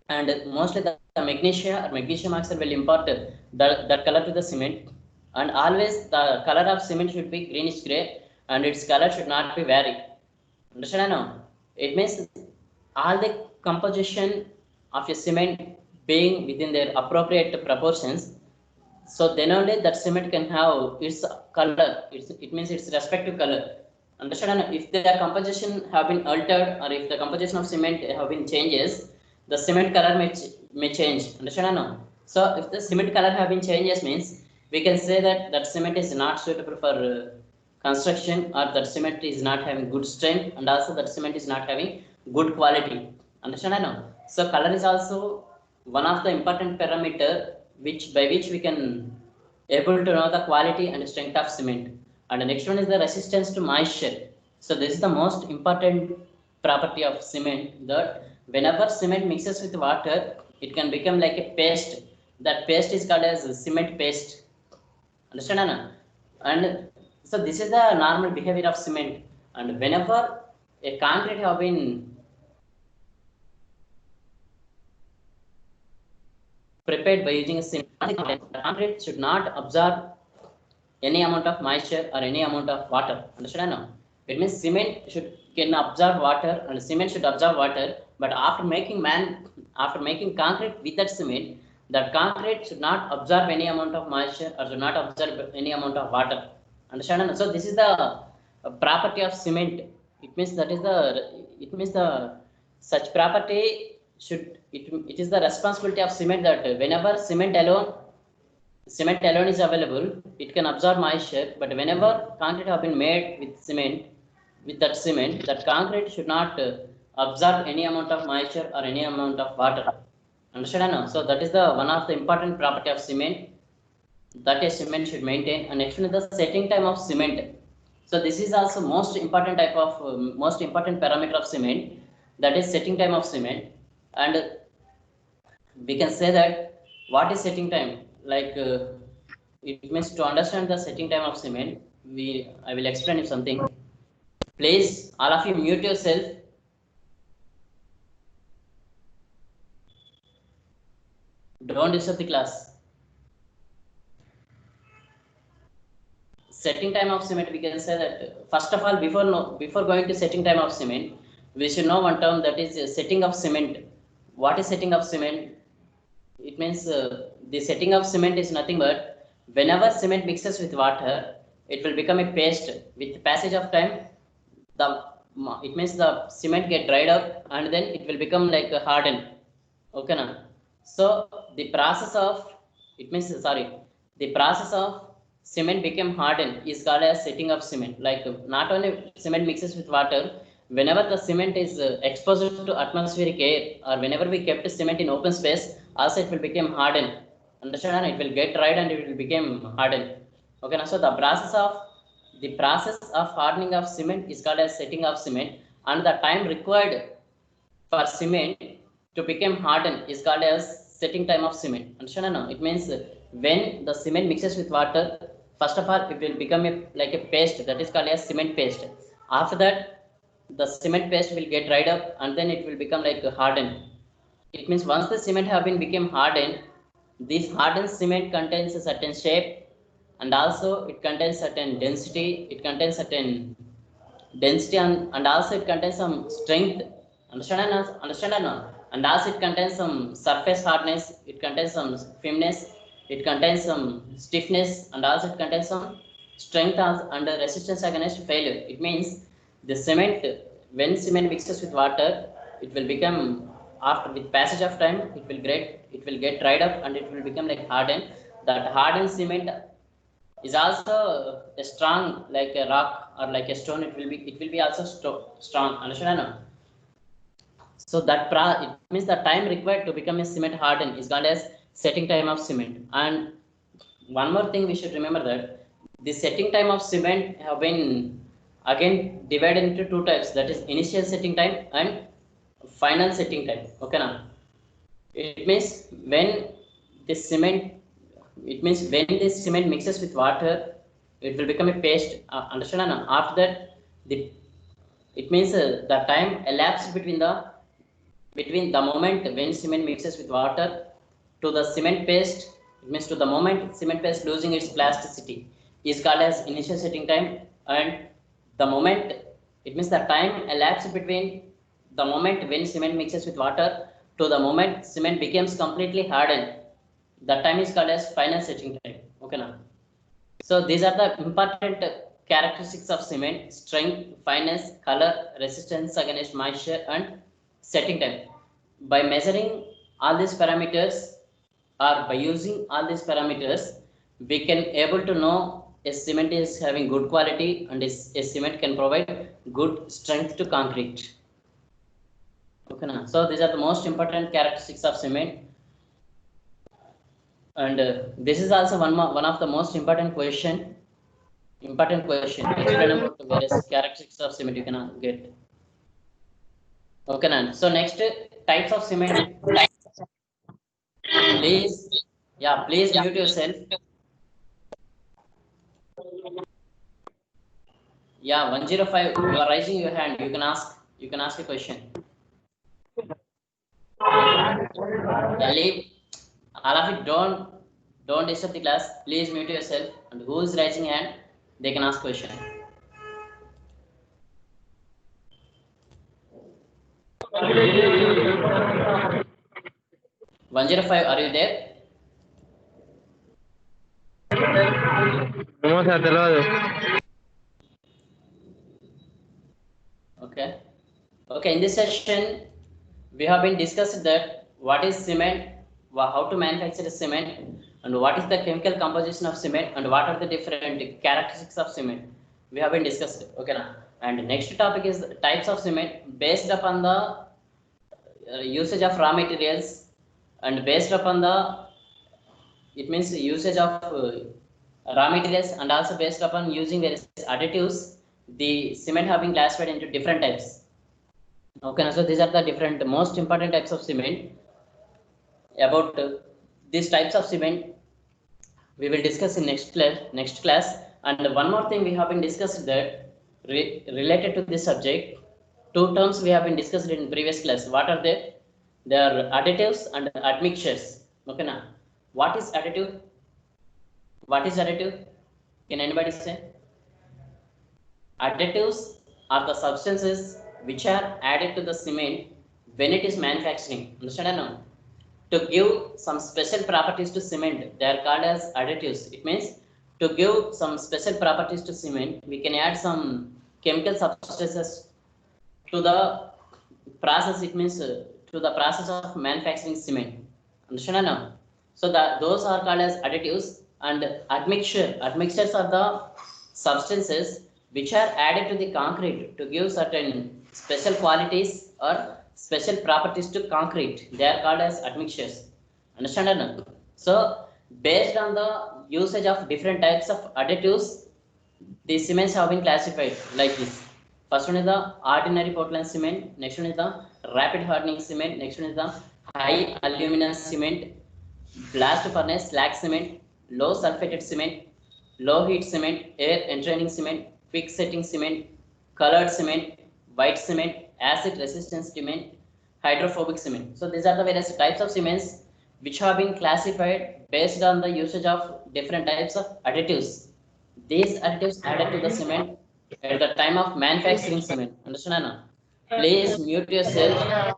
S1: And mostly the magnesia or magnesium oxide will impart that color to the cement. And always the color of cement should be greenish gray, and its color should not be vary. Understand now? It means all the composition of a cement being within their appropriate proportions, so then only that cement can have its color. It means its respective color. Understand? If the composition have been altered, or if the composition of cement have been changes, the cement color may change. Understand? No? So if the cement color have been changes, means we can say that that cement is not suitable for construction, or that cement is not having good strength, and also that cement is not having good quality. Understand? No? So color is also one of the important parameter which by which we can able to know the quality and strength of cement. And the next one is the resistance to moisture. So this is the most important property of cement, that whenever cement mixes with water, it can become like a paste. That paste is called as cement paste. Understand, Anna? And so this is the normal behavior of cement. And whenever a concrete have been prepared by using a cement, the concrete should not absorb any amount of moisture or any amount of water. Understand now? It means cement can absorb water, and cement should absorb water, but after making concrete with that cement, that concrete should not absorb any amount of moisture or should not absorb any amount of water. Understand? So this is the property of cement. It means the such property should, it is the responsibility of cement that whenever cement alone is available, it can absorb moisture. But whenever concrete have been made with that cement, that concrete should not absorb any amount of moisture or any amount of water. Understand now? So that is the one of the important property of cement that a cement should maintain. And next one is the setting time of cement. So this is also most important type of most important parameter of cement, that is setting time of cement. And we can say that what is setting time, like it means to understand the setting time of cement, I will explain you something. Please all of you mute yourself. Don't disturb the class. Setting time of cement, we can say that first of all, before going to setting time of cement, we should know one term, that is setting of cement. What is setting of cement? It means the setting of cement is nothing but whenever cement mixes with water, it will become a paste. With the passage of time, it means the cement get dried up, and then it will become like a hardened. Okay, na? So the process of cement became hardened is called as setting of cement. Like not only cement mixes with water, whenever the cement is exposed to atmospheric air, or whenever we kept cement in open space, also it will become hardened. Understand? It will get dried and it will become hardened. Okay, now so the process of hardening of cement is called as setting of cement, and the time required for cement to become hardened is called as setting time of cement. Understand? No? It means when the cement mixes with water, first of all it will become like a paste, that is called as cement paste. After that, the cement paste will get dried up, and then it will become like hardened. It means once the cement have been become hardened, this hardened cement contains a certain shape, and also it contains certain density. It contains certain density, and also it contains some strength. Understand? No? And also it contains some surface hardness. It contains some firmness. It contains some stiffness, and also it contains some strength and resistance against failure. It means the cement, when cement mixes with water, it will become, after with passage of time, it will get dried up, and it will become like hardened. that hardened cement is also a strong like a rock or like a stone. It will be also strong. Understand? No? So that it means the time required to become a cement hardened is called as setting time of cement. And one more thing we should remember that the setting time of cement have been again divided into two types, that is initial setting time and final setting time. Okay now, it means when the cement, it means when this cement mixes with water, it will become a paste. Understand? After that, the it means the time elapsed between the moment when cement mixes with water to the cement paste, it means to the moment cement paste losing its plasticity, is called as initial setting time. And the moment, it means the time elapsed between the moment when cement mixes with water to the moment cement becomes completely hardened, the time is called as final setting time. Okay now, so these are the important characteristics of cement: strength, fineness, color, resistance against moisture, and setting time. By measuring all these parameters, or by using all these parameters, we can able to know a cement is having good quality and a cement can provide good strength to concrete. Okay, now. So these are the most important characteristics of cement. And this is also one of the most important question. Explain about the various characteristics of cement you can get. Okay, now. So next, types of cement. Please, yeah, please mute yourself. Yeah, 105. You are raising your hand. You can ask. You can ask a question. Yeah, leave. All of it. Don't disturb the class. Please mute yourself. And who is raising hand, they can ask question. 105. Are you there? Okay. Okay. In this session, we have been discussed that what is cement, how to manufacture cement, and what is the chemical composition of cement, and what are the different characteristics of cement. We have been discussed. Okay, now. And next topic is types of cement based upon the usage of raw materials, and based upon the, it means usage of raw materials, and also based upon using various additives, the cement have been classified into different types. Okay, so these are the different most important types of cement. About these types of cement, we will discuss in next class. And one more thing we have been discussed that related to this subject, two terms we have been discussed in previous class. What are they? They are additives and admixtures. Okay, now what is additive? What is additive? Can anybody say? Additives are the substances which are added to the cement when it is manufacturing. Understand or no? To give some special properties to cement, they are called as additives. It means to give some special properties to cement, we can add some chemical substances to the process. It means to the process of manufacturing cement. Understand or no? So that those are called as additives. And admixtures are the substances which are added to the concrete to give certain special qualities or special properties to concrete. They are called as admixtures. Understand or no? So based on the usage of different types of additives, the cements have been classified like this. First one is the ordinary Portland cement. Next one is the rapid hardening cement. Next one is the high alumina cement, blast furnace slag cement, low sulfated cement, low heat cement, air entraining cement, quick setting cement, colored cement, white cement, acid resistant cement, hydrophobic cement. So these are the various types of cements which have been classified based on the usage of different types of additives. These additives added to the cement at the time of manufacturing cement. Understand now? Please mute yourself.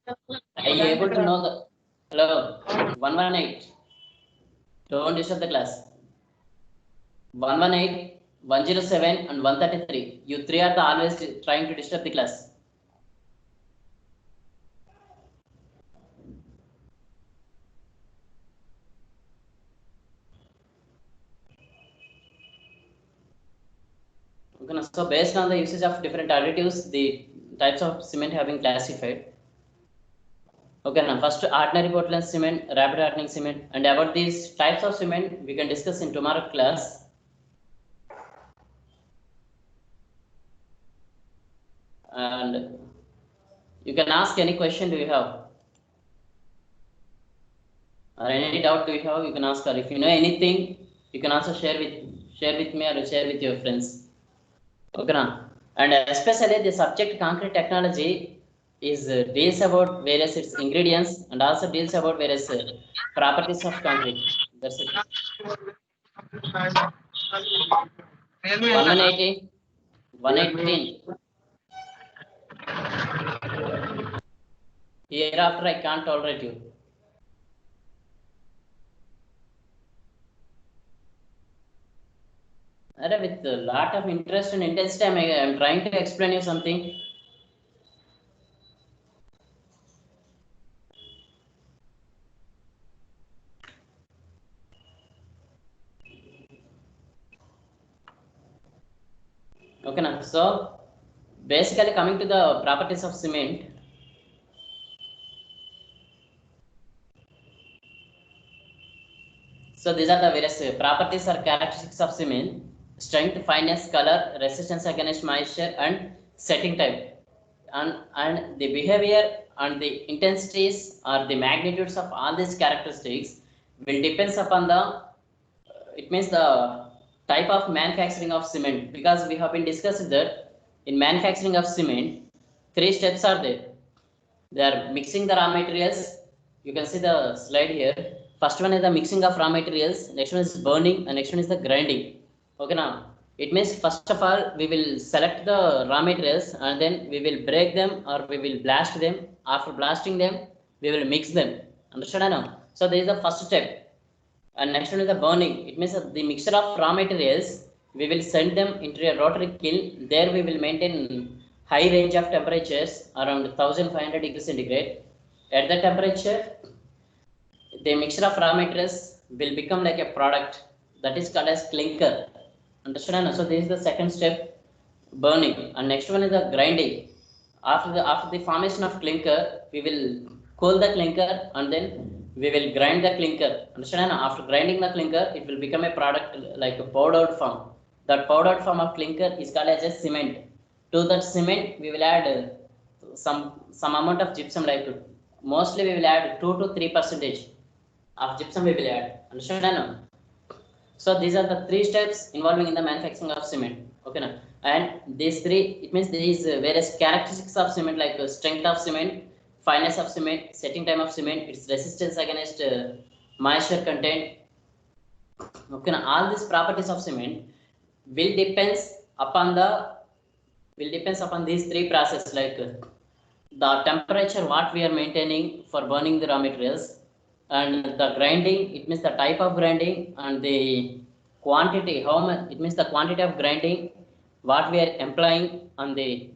S1: Are you able to know the hello? 118. Don't disturb the class. 118, 107, and 133. You three are the always trying to disturb the class. So based on the usage of different additives, the types of cement have been classified. Okay, now first ordinary Portland cement, rapid hardening cement, and about these types of cement we can discuss in tomorrow class. And you can ask any question do you have, or any doubt do you have, you can ask, or if you know anything, you can also share with me or share with your friends. Okay, now, and especially the subject concrete technology is deals about various its ingredients and also deals about various properties of concrete. That's it. 118, 118. Hereafter, I can't tolerate you. With a lot of interest and intensity, I'm trying to explain you something. Okay, now, so basically coming to the properties of cement. So these are the various properties or characteristics of cement: strength, fineness, color, resistance against moisture, and setting time. And the behavior and the intensities or the magnitudes of all these characteristics will depends upon the it means the type of manufacturing of cement, because we have been discussing that in manufacturing of cement three steps are there. They are mixing the raw materials. You can see the slide here. First one is the mixing of raw materials, next one is burning, and next one is the grinding. Okay, now it means first of all we will select the raw materials and then we will break them or we will blast them. After blasting them we will mix them. Understand now? So this is the first step. And next one is the burning. It means the mixture of raw materials, we will send them into a rotary kiln. There we will maintain high range of temperatures around 1500 degrees centigrade. At the temperature, the mixture of raw materials will become like a product that is called as clinker. Understand? So this is the second step, burning. And next one is the grinding. After the formation of clinker, we will cool the clinker and then we will grind the clinker. Understand? After grinding the clinker, it will become a product like a powdered form. That powdered form of clinker is called as a cement. To that cement we will add some amount of gypsum, like mostly we will add 2 to 3% of gypsum we will add. Understand? So these are the three steps involving in the manufacturing of cement. Okay, now, and these three, it means these various characteristics of cement, like strength of cement, fineness of cement, setting time of cement, its resistance against moisture content. Okay, now all these properties of cement will depends upon these three processes, like the temperature what we are maintaining for burning the raw materials, and the grinding, it means the type of grinding, and the quantity, how much, it means the quantity of grinding what we are employing on the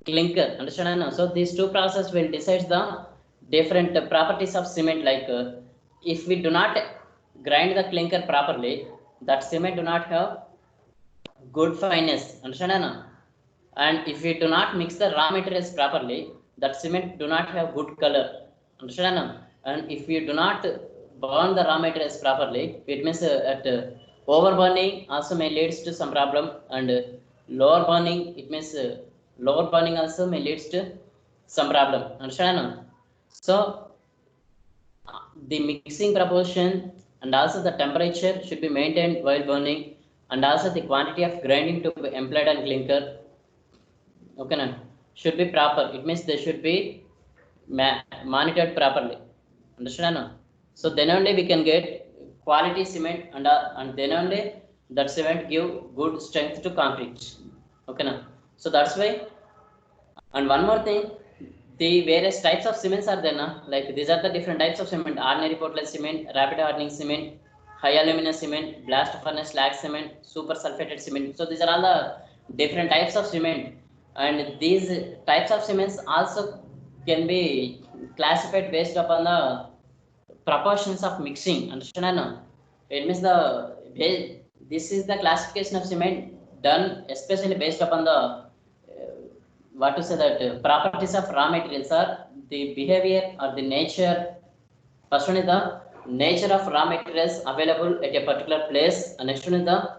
S1: clinker. Understand? So these two processes will decide the different properties of cement. Like if we do not grind the clinker properly, that cement do not have good fineness. Understand? And if we do not mix the raw materials properly, that cement do not have good color. Understand? And if we do not burn the raw materials properly, it means at over burning also may leads to some problem, and lower burning, it means lower burning also may leads to some problem. Understand? So the mixing proportion and also the temperature should be maintained while burning, and also the quantity of grinding to be employed on clinker, okay, now should be proper. It means they should be monitored properly. Understand? Now? So then only we can get quality cement, and then only that cement give good strength to concrete. Okay, now so that's why. And one more thing, the various types of cements are there now. Like these are the different types of cement: ordinary Portland cement, rapid hardening cement, high alumina cement, blast furnace slag cement, super sulfated cement. So these are all the different types of cement, and these types of cements also can be classified based upon the proportions of mixing. Understand? It means this is the classification of cement done especially based upon the what to say that properties of raw materials are the behavior or the nature. First one is the nature of raw materials available at a particular place, and next one is the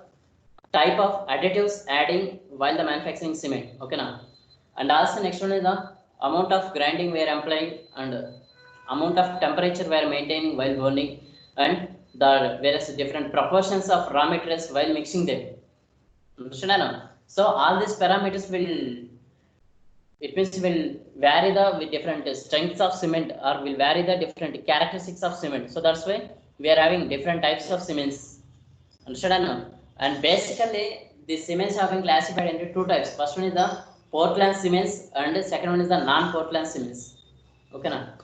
S1: type of additives adding while the manufacturing cement. Okay now, and also next one is the amount of grinding we are applying and amount of temperature we are maintaining while burning, and the various different proportions of raw materials while mixing them. Understand? So all these parameters will, it means will vary the with different strengths of cement or will vary the different characteristics of cement. So that's why we are having different types of cements. Understand? And basically the cements have been classified into two types. First one is the Portland cements and the second one is the non-Portland cements. Okay now.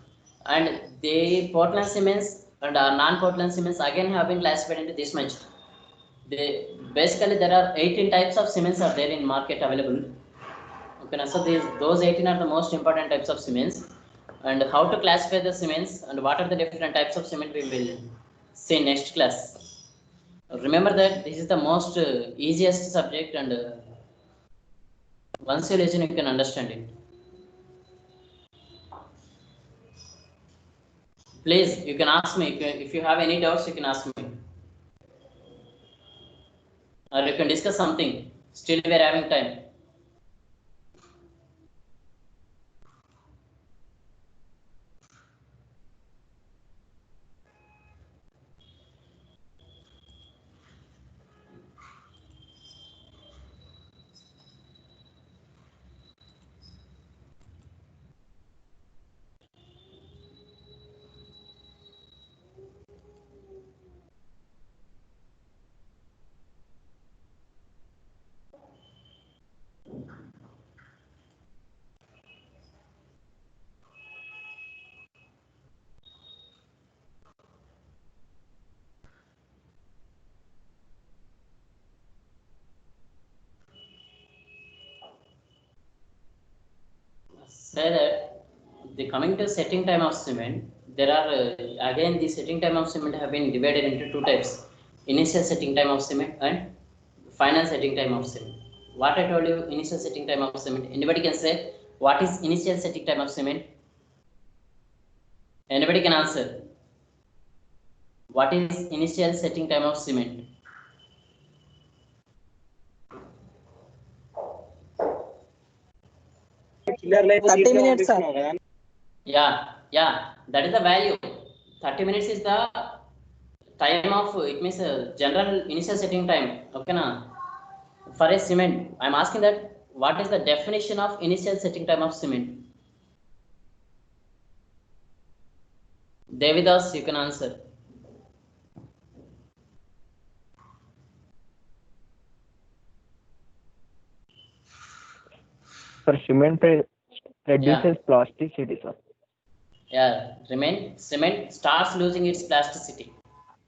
S1: And the Portland cements and non-Portland cements again have been classified into this much. They basically there are 18 types of cements are there in market available. Okay, now, so those 18 are the most important types of cements, and how to classify the cements and what are the different types of cement we will see next class. Remember that this is the most easiest subject, and once you listen you can understand it. Please, you can ask me if you have any doubts, you can ask me, or you can discuss something. Still we are having time. Say that the coming to setting time of cement, there are again the setting time of cement have been divided into two types: initial setting time of cement and final setting time of cement. What I told you, initial setting time of cement. Anybody can say what is initial setting time of cement? Anybody can answer. What is initial setting time of cement?
S3: Thirty minutes, sir.
S1: Yeah, that is the value. 30 minutes is the time of, it means general initial setting time. Okay, na? For a cement, I'm asking that what is the definition of initial setting time of cement? Devidas, you can answer.
S3: For cement reduces plasticity, sir.
S1: Yeah, cement starts losing its plasticity.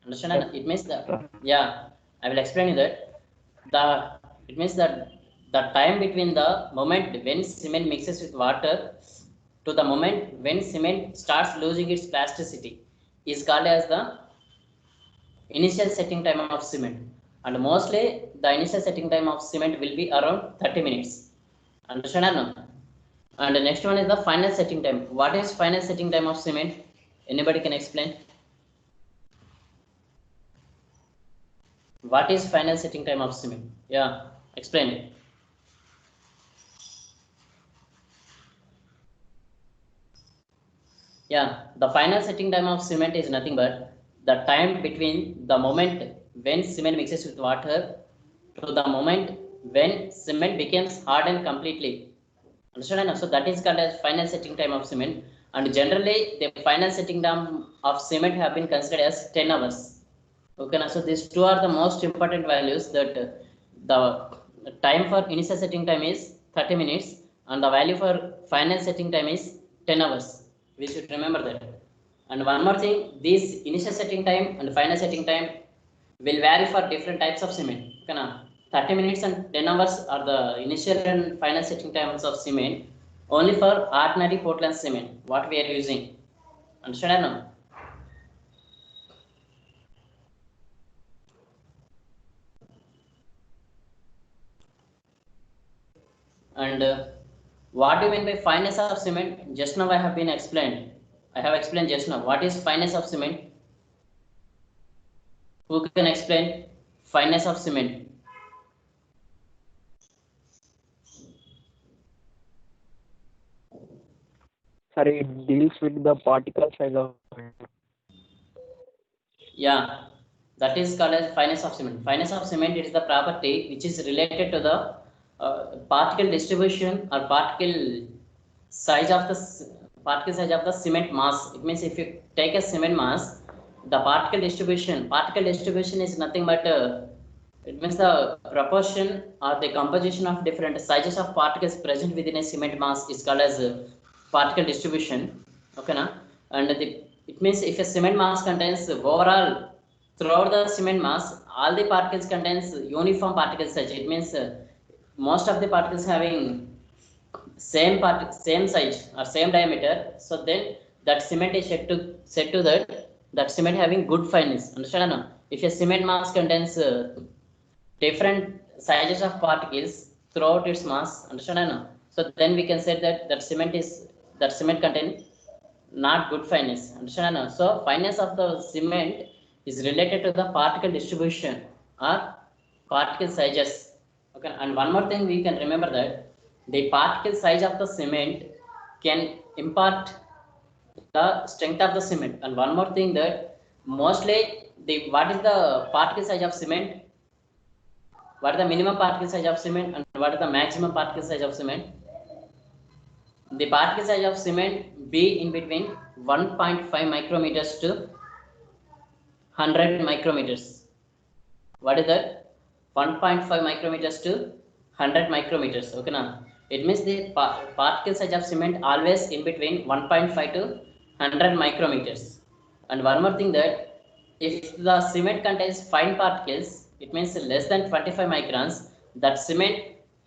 S1: Understand? It means that, yeah, I will explain you that. It means that the time between the moment when cement mixes with water to the moment when cement starts losing its plasticity is called as the initial setting time of cement. And mostly the initial setting time of cement will be around 30 minutes. Understand or no? And the next one is the final setting time. What is final setting time of cement? Anybody can explain? What is final setting time of cement? Yeah, explain it. Yeah, the final setting time of cement is nothing but the time between the moment when cement mixes with water to the moment when cement becomes hardened completely. Understand? So that is called as final setting time of cement. And generally, the final setting time of cement have been considered as 10 hours. Okay, so these two are the most important values, that the time for initial setting time is 30 minutes and the value for final setting time is 10 hours. We should remember that. And one more thing, this initial setting time and final setting time will vary for different types of cement. Okay, 30 minutes and 10 hours are the initial and final setting times of cement only for ordinary Portland cement, what we are using. Understand now? And what do you mean by fineness of cement? Just now I have been explained. I have explained just now. What is fineness of cement? Who can explain fineness of cement?
S3: Sir, it deals with the particle size of it.
S1: Yeah, that is called as fineness of cement. Fineness of cement is the property which is related to the particle distribution or particle size of the cement mass. It means if you take a cement mass, the particle distribution is nothing but it means the proportion or the composition of different sizes of particles present within a cement mass is called as particle distribution. Okay, na? And it means if a cement mass contains overall throughout the cement mass, all the particles contains uniform particle size. It means most of the particles having same size or same diameter. So then that cement is said to that cement having good fineness. Understand? No? If a cement mass contains different sizes of particles throughout its mass, understand? No? So then we can say that cement contain not good fineness. Understand? No? So fineness of the cement is related to the particle distribution or particle sizes. Okay, and one more thing we can remember that the particle size of the cement can impart the strength of the cement. And one more thing that mostly what is the particle size of cement? What is the minimum particle size of cement and what is the maximum particle size of cement? The particle size of cement be in between 1.5 micrometers to 100 micrometers. What is that? 1.5 micrometers to 100 micrometers. Okay, now it means the particle size of cement always in between 1.5 to 100 micrometers. And one more thing that if the cement contains fine particles, it means less than 25 microns, that cement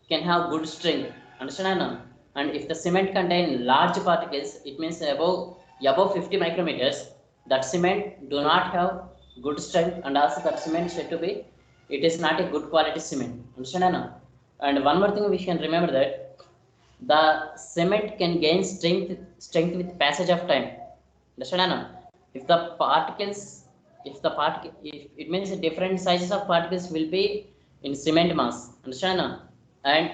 S1: can have good strength. Understand now? And if the cement contains large particles, it means above 50 micrometers, that cement do not have good strength, and also that cement said to be it is not a good quality cement. Understand now? And one more thing we can remember that the cement can gain strength with passage of time. Understand now? If the particles, if it means different sizes of particles will be in cement mass. Understand now? And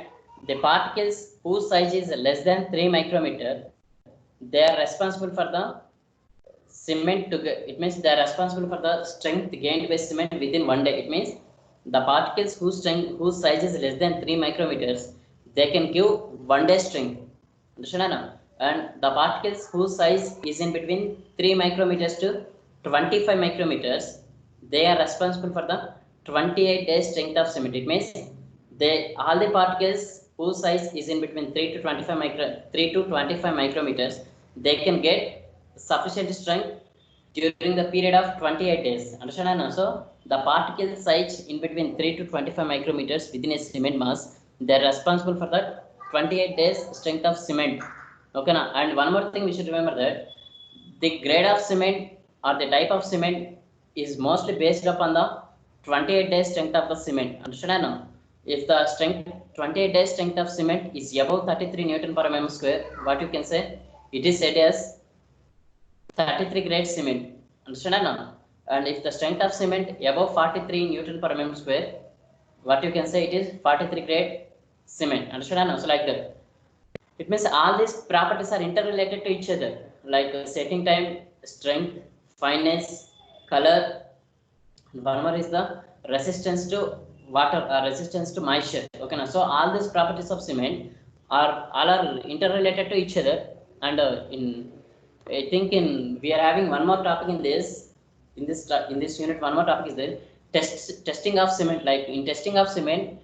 S1: the particles whose size is less than 3 micrometer, they are responsible for the cement to get, it means they are responsible for the strength gained by cement within 1 day. It means the particles whose size is less than 3 micrometers, they can give 1 day strength. Understand now? And the particles whose size is in between 3 micrometers to 25 micrometers, they are responsible for the 28 days strength of cement. It means all the particles whose size is in between 3 to 25 micrometers, they can get sufficient strength during the period of 28 days. Understand? So the particle size in between 3 to 25 micrometers within a cement mass, they are responsible for the 28 days strength of cement. Okay, now, and one more thing we should remember that the grade of cement or the type of cement is mostly based upon the 28 days strength of the cement. Understand now? If the strength 28 days strength of cement is above 33 Newton per mm square, what you can say? It is said as 33 grade cement. Understand now? And if the strength of cement above 43 Newton per mm square, what you can say? It is 43 grade cement. Understand now? So like that. It means all these properties are interrelated to each other, like setting time, strength, fineness, color. One more is the resistance to water, resistance to moisture. Okay, now so all these properties of cement are interrelated to each other. And I think we are having one more topic in this unit. One more topic is there testing of cement. Like in testing of cement,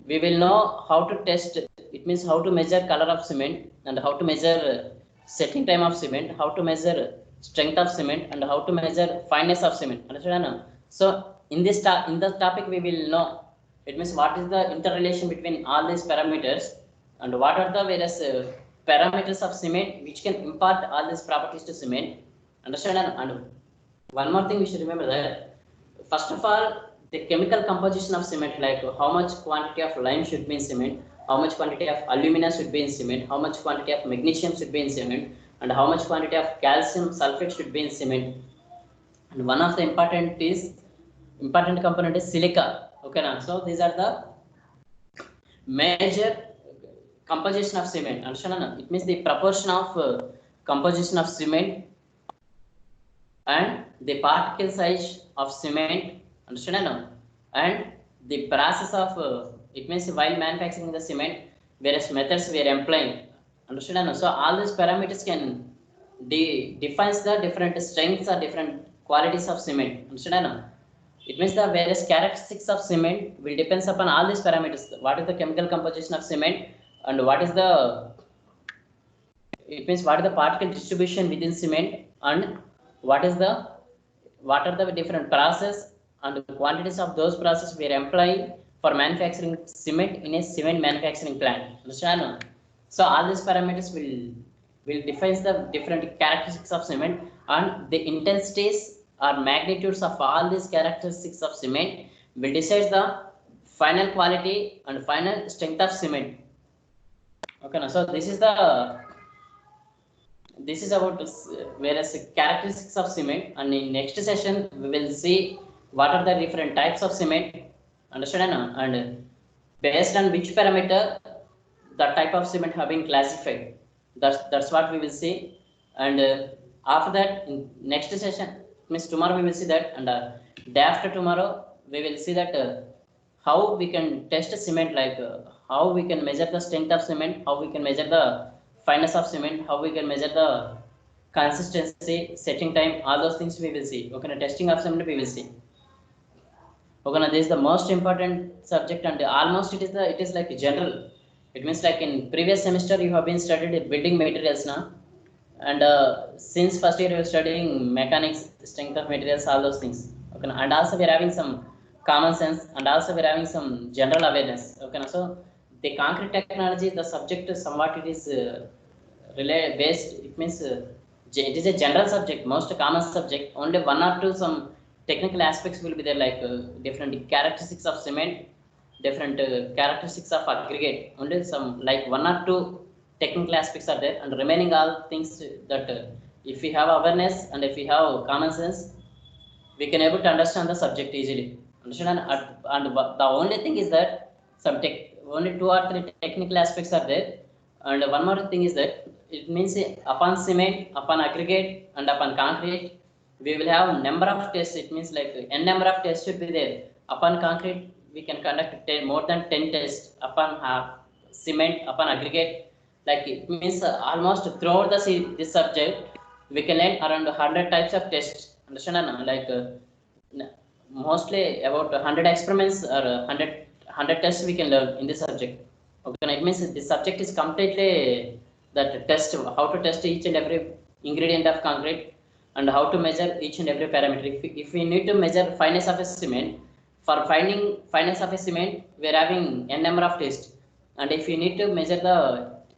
S1: we will know how to test. It means how to measure color of cement and how to measure setting time of cement, how to measure strength of cement, and how to measure fineness of cement. Understand? So in this in the topic we will know. It means what is the interrelation between all these parameters and what are the various parameters of cement which can impart all these properties to cement. Understand? And one more thing we should remember that first of all, the chemical composition of cement, like how much quantity of lime should be in cement, how much quantity of alumina should be in cement, how much quantity of magnesium should be in cement, and how much quantity of calcium sulfate should be in cement. And one of the important component is silica. Okay, now so these are the major composition of cement. Understand? It means the proportion of composition of cement and the particle size of cement. Understand? And the process of it means while manufacturing the cement, various methods we are employing. Understand? So all these parameters can defines the different strengths or different qualities of cement. Understand? It means the various characteristics of cement will depends upon all these parameters. What is the chemical composition of cement, and what is the it means what is the particle distribution within cement, and what are the different process and the quantities of those processes we are employing for manufacturing cement in a cement manufacturing plant. Understand? So all these parameters will define the different characteristics of cement, and the intensities or magnitudes of all these characteristics of cement will decide the final quality and final strength of cement. Okay, so this is about various characteristics of cement, and in next session we will see what are the different types of cement. Understand? And based on which parameter the type of cement have been classified. That's what we will see. And after that, in next session, means tomorrow we will see that, and day after tomorrow we will see that how we can test cement, like how we can measure the strength of cement, how we can measure the fineness of cement, how we can measure the consistency, setting time, all those things we will see. Okay, testing of cement we will see. Okay, now this is the most important subject, and almost it is like general. It means like in previous semester you have been studied building materials now, and since first year you are studying mechanics, strength of materials, all those things. Okay, and also we are having some common sense, and also we are having some general awareness. Okay, so the concrete technology, the subject somewhat it is based. It means it is a general subject, most common subject. Only one or two some technical aspects will be there, like different characteristics of cement, different characteristics of aggregate. Only some like one or two technical aspects are there, and remaining all things that if we have awareness and if we have common sense, we can able to understand the subject easily. Understand? And the only thing is that only two or three technical aspects are there, and one more thing is that it means upon cement, upon aggregate, and upon concrete, we will have number of tests. It means like n number of tests should be there. Upon concrete, we can conduct more than 10 tests. Upon cement, upon aggregate, like it means almost throughout this subject, we can learn around 100 types of tests. Understand? Like mostly about 100 experiments or 100 tests we can learn in this subject. Okay, it means this subject is completely that test, how to test each and every ingredient of concrete, and how to measure each and every parameter. If we need to measure fineness of a cement, for finding fineness of a cement, we are having n number of tests. And if we need to measure the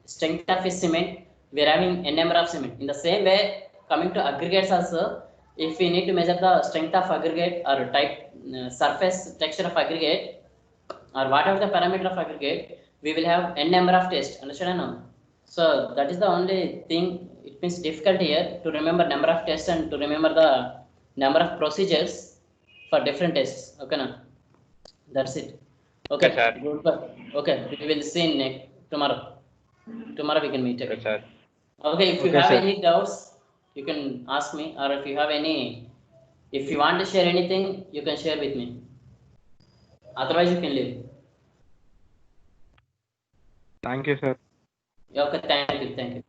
S1: strength of a cement, we are having n number of cement. In the same way, coming to aggregates also, if we need to measure the strength of aggregate or type surface texture of aggregate, or whatever the parameter of aggregate, we will have n number of tests. Understand now? So that is the only thing. It means difficult here to remember number of tests and to remember the number of procedures for different tests. Okay, now that's it. Okay,
S4: sir.
S1: Goodbye. Okay, we will see tomorrow. Tomorrow we can meet again.
S4: Okay, sir.
S1: Okay, if you
S3: Okay,
S1: have
S3: sir.
S1: any doubts, you can ask me, or if you have if you want to share anything, you can share with me. Otherwise, you can leave.
S3: Thank you, sir.
S1: Okay, thank you.